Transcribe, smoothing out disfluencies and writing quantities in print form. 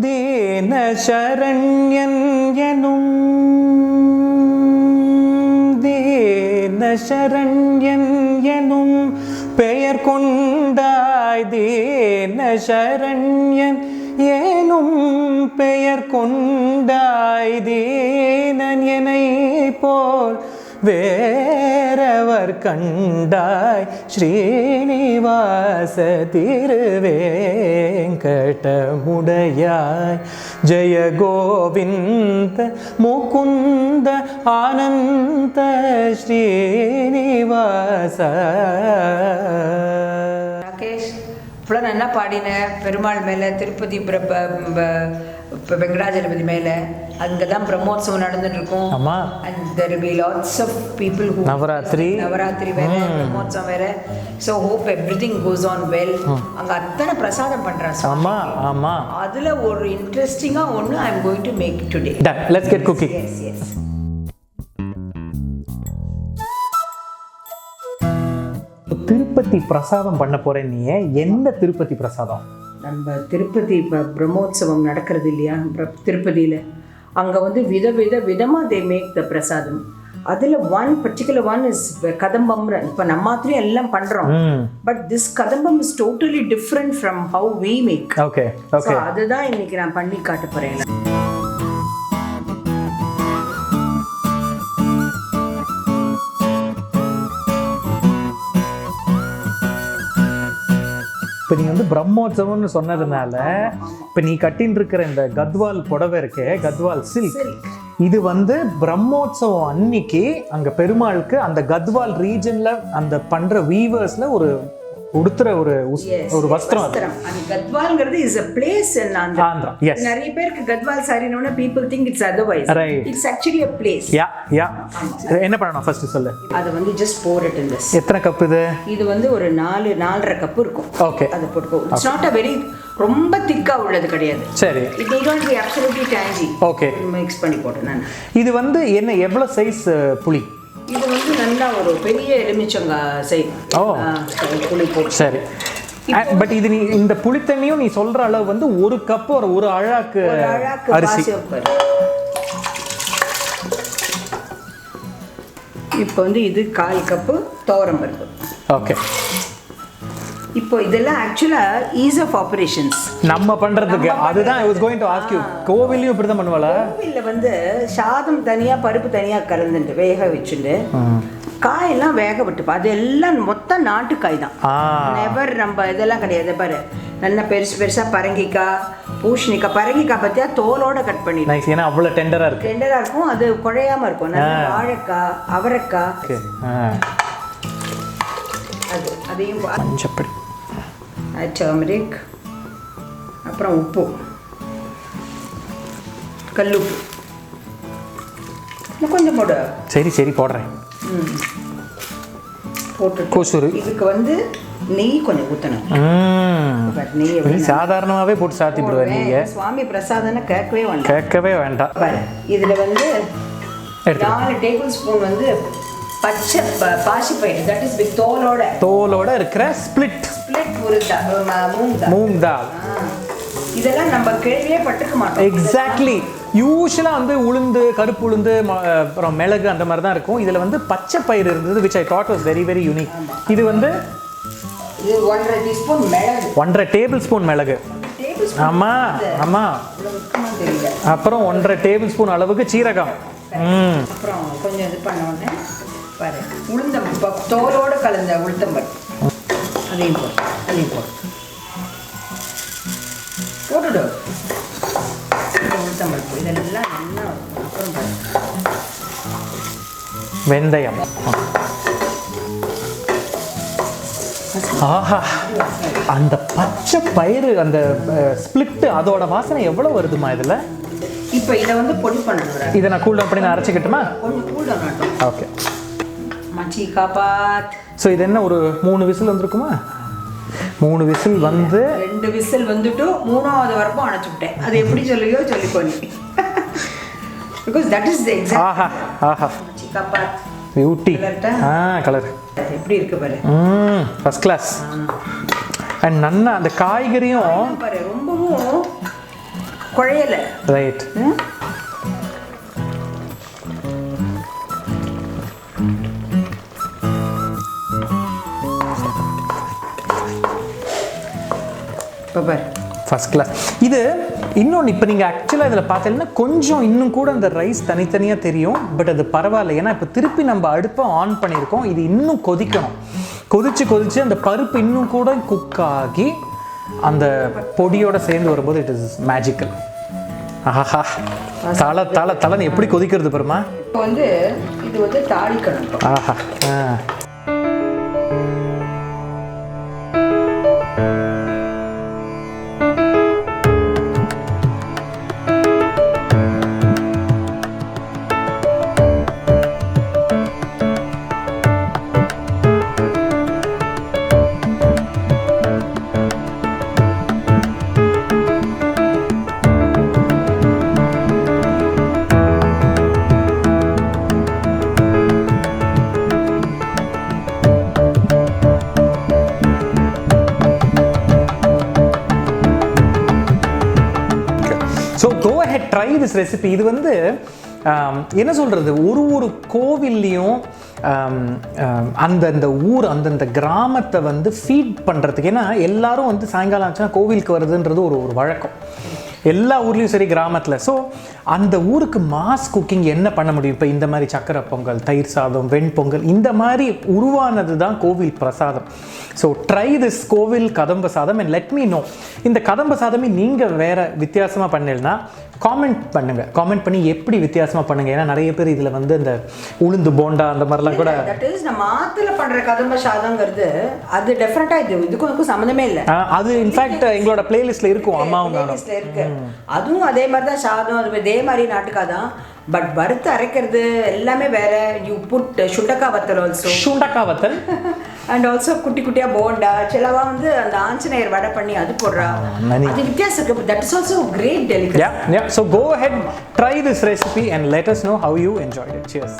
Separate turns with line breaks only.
தீன சரண்யன் எனும் தீன சரண்யன் எனும் பெயர் கொண்டாய் தீன சரண்யன் ஏனும் பெயர் கொண்டாய் தீனன் எனை போல் வேறவர் கண்டாய் ஸ்ரீனிவாச திருவேங்கடமுடையாய் ஜெய கோவிந்த முகுந்த ஆனந்த ஸ்ரீனிவாச.
ராகேஷ் இவ்வளோ நல்லா பாடின பெருமாள் மேலே திருப்பதி வெங்கடாஜலபதி மேலே அங்கே தான் பிரம்மோத்சவம் நடந்துட்டு இருக்கும். And there will be lots of people who Navaratri வேற பிரம்மோத்சவம் வேற. So hope everything goes on well. அங்கே அத்தனை பிரசாதம் பண்ணுறாங்க.
ஆமா
அதில் ஒரு இன்ட்ரெஸ்டிங்காக ஒன்று I am going to make today.
Done. Let's get cooking.
Yes.
Tirupati பிரசாதம் பண்ண போறேன். நீ எந்த திருப்பதி பிரசாதம்?
நம்ம திருப்பதி பிரம்மோத்சவம் நடக்கிறது இல்லையா திருப்பதியில், அங்கே விதமாக தே மேக் த பிரசாதம். அதில் ஒன் பர்டிகுலர் ஒன் இஸ் கதம்பம். இப்போ நம்ம மாத்திரம் எல்லாம் பண்ணுறோம், பட் திஸ் கதம்பம் is totally different from how we make.
Okay
அதுதான் இன்னைக்கு நான் பண்ணி காட்ட போகிறேன்.
இப்போ நீ பிரம்மோத்சவம்னு சொன்னதுனால இப்போ நீ கட்டின்னு இருக்கிற இந்த கத்வால் புடவை இருக்கே, கத்வால் சில்க், இது பிரம்மோத்சவம் அன்னைக்கு அங்க பெருமாளுக்கு அந்த கத்வால் ரீஜன்ல அந்த பண்ற வீவர்ஸ்ல ஒரு உடுத்துற ஒரு வஸ்திரம்.
கத்வால்ங்கிறது is a place in Andhra.
Yes.
நிறைய பேருக்கு Gadwal சாரினோட people think it's otherwise.
Right.
It's actually a place.
Yeah. என்ன பண்ணணும் ஃபர்ஸ்ட் சொல்லு.
அது just pour it in this.
எத்தனை கப் இது?
இது ஒரு 4.5 கப் இருக்கும்.
ஓகே.
அது போட்டுக்கோ. It's not a very ரொம்ப திக்கா உள்ளது கிடையாது.
சரி.
It need not be absolutely tangy.
Okay.
Mix பண்ணி போட்டு நான்.
இது என்ன எவ்வளவு சைஸ் புளி?
இது நல்லா ஒரு பெரிய எலுமிச்சங்காய் சைஸ் புளி போட்டு.
சரி. பட் இது நீ இந்த புளி தண்ணியும் நீ சொல்ற அளவு ஒரு கப் ஒரு அழாக்கு அரிசி.
இப்போ இது 1/4 கப்பு துவரம் பருப்பு.
ஓகே.
இப்போ இதெல்லாம் ஆக்சுவலா ஈஸ் ஆஃப் ஆபரேஷன்ஸ்
நம்ம பண்றதுக்கு. அதுதான் I was going to ask you. கோவிலையும் இப்படி தான் பண்ணுவாளா?
கோவில்ல சாதம் தனியா பருப்பு தனியா கலந்துட்டு வேக வச்சுட்டு காயெல்லாம் வேக விட்டுப்பா. அது எல்லாம் மொத்தம் நாட்டுக்காய் தான். நெவர் நம்ம இதெல்லாம் கிடையாது. பாரு நல்லா பெருசா பரங்கிக்காய், பூசணிக்காய். பரங்கிக்காய் பத்தியா தோலோட கட் பண்ணிடுவோம்.
ஏன்னா அவ்வளவு டெண்டரா
இருக்கும். அது குழையாம இருக்கும். நல்லா வாழைக்காய், அவரைக்காய், அதையும்
மஞ்சப்பொடி,
டர்மரிக், அப்புறம் உப்பு, கல்லுப்பு கொஞ்சம் போடு.
சரி போடுறேன்.
போட்டு
கோசூரு.
இதுக்கு நெய் கொஞ்சம் ஊற்றணும்.
நெய் சாதாரணமாகவே போட்டு சாத்தி விடுவேன். நீங்கள்
சுவாமி பிரசாதம்னு கேட்கவே வேண்டாம். இதில் 4 டேபிள் ஸ்பூன் பச்சை பாசிப்பயிறு, தட் இஸ் வித் தோலோட இருக்கிற ஸ்பிளிட் மூங் தால். இதெல்லாம் நம்ம கேள்வியே பட்டுக்க மாட்டோம்.
எக்ஸாக்ட்லி. யூஷுவலா உளுந்து, கருப்பு உளுந்து, அப்புறம் மிளகு அந்த மாதிரி தான் இருக்கும். இதுல பச்சை பயிறு இருந்தது, which I thought was very very unique. இது
1.5 டீஸ்பூன் மிளகு,
1.5 டேபிள் ஸ்பூன் மிளகு. ஆமா. அப்புறம் 1.5 டேபிள் ஸ்பூன் அளவுக்கு சீரகம்.
அப்புறம் கொஞ்சம் இது பண்ண உடனே பாரு உளுந்தம் தோலோட கலந்த உளுத்தம்பருப்பு அதையும் போட்டுடு. உளுத்தம்பருப்பு இதெல்லாம் நல்லா. அப்புறம் பாரு
வெந்தயம். ஆஹா, அந்த பச்சை பயிறு, அந்த ஸ்பிளிட், அதோட வாசனை எவ்வளவு வருதுமா இதுல?
இப்போ இதை பொடி பண்ணணும்.
இதை நான் கூல் டவுன் பண்ணி நான் அரைச்சிக்கிட்டுமா?
கொஞ்சம் கூல் டவுன் ஆகட்டும்.
ஓகே.
மச்சி காப்பாத்.
ஸோ இது என்ன ஒரு 3 விசில் வந்துருக்குமா? 3 விசில்
2 விசில் வந்துட்டு 3வது வரைக்கும் அணைச்சு விட்டேன். அது எப்படி சொல்லியோ சொல்லிக்கோ நீ. Because that is the exact.
ஆஹா
மச்சி காப்பாத்.
பியூட்டி. கலர்
எப்படி இருக்கு பாரு.
First class. அண்ட் நன்னா அந்த காய்கறியும்
பாரு ரொம்பவும் குழையல.
ரைட்.
பார்
ஃபர்ஸ்ட் கிளாஸ். இது இன்னொன்று, இப்போ நீங்கள் ஆக்சுவலாக இதில் பார்த்தீங்கன்னா கொஞ்சம் இன்னும் கூட அந்த ரைஸ் தனித்தனியாக தெரியும். பட் அது பரவாயில்ல, ஏன்னா இப்போ திருப்பி நம்ம அடுப்பை ஆன் பண்ணியிருக்கோம். இது இன்னும் கொதிக்கணும். கொதிச்சு அந்த பருப்பு இன்னும் கூட குக் ஆகி அந்த பொடியோட சேர்ந்து வரும்போது இட் இஸ் மேஜிக்கல். ஆஹா, தலைன்னு எப்படி கொதிக்கிறது பாருமா.
இப்போ வந்து இது வந்து தாளிக்கணும்.
ஆஹா. So go ahead, try this recipe. இது வந்து என்ன சொல்கிறது, ஒரு கோவில்லையும் அந்தந்த ஊர் அந்தந்த கிராமத்தை வந்து ஃபீட் பண்ணுறதுக்கு. ஏன்னா எல்லாரும் வந்து சாயங்காலம் ஆச்சுன்னா கோவிலுக்கு வருதுன்றது ஒரு வழக்கம் எல்லா ஊர்லேயும் சரி, கிராமத்தில். ஸோ அந்த ஊருக்கு மாஸ் குக்கிங் என்ன பண்ண முடியும்? இப்போ இந்த மாதிரி சக்கரை பொங்கல், தயிர் சாதம், வெண்பொங்கல், இந்த மாதிரி உருவானது தான் கோவில் பிரசாதம். ஸோ ட்ரை திஸ் கோவில் கதம்ப சாதம் அண்ட் லெட் மீ நோ. இந்த கதம்ப சாதமே நீங்கள் வேறு வித்தியாசமாக பண்ணலைன்னா காமெண்ட் பண்ணுங்கள். காமெண்ட் பண்ணி எப்படி வித்தியாசமாக பண்ணுங்கள். ஏன்னா நிறைய பேர் இதில் வந்து இந்த உளுந்து போண்டா அந்த மாதிரிலாம் கூட,
தட் இஸ் நம்ம ஆற்றுல பண்ணுற கதம்ப சாதங்கிறது அது டெஃபரெண்ட்டாக இதுக்கும் சம்மந்தமே இல்லை.
அது இன்ஃபேக்ட் எங்களோட பிளேலிஸ்ட்டில் இருக்கும். அம்மாவும் நானும்
இருக்கு. அதுவும் அதே மாதிரி தான் சாதம், அது இதே மாதிரி நாட்டுக்காக தான். பட் வறுத்து அரைக்கிறது எல்லாமே வேற. யூ புட் சுண்டக்காய் வத்தல் ஆல்சோ.
சுண்டக்காய் வத்தல்
அண்ட் ஆல்சோ குட்டி குட்டியா போண்டா. சிலவா வந்து அந்த ஆஞ்சநேயர் வடை பண்ணி அது போடுறா. அது வித்தியாசம் இருக்கு. That is also great delicacy.
Yeah. So go ahead, try this recipe and let us know how you enjoyed it. Cheers.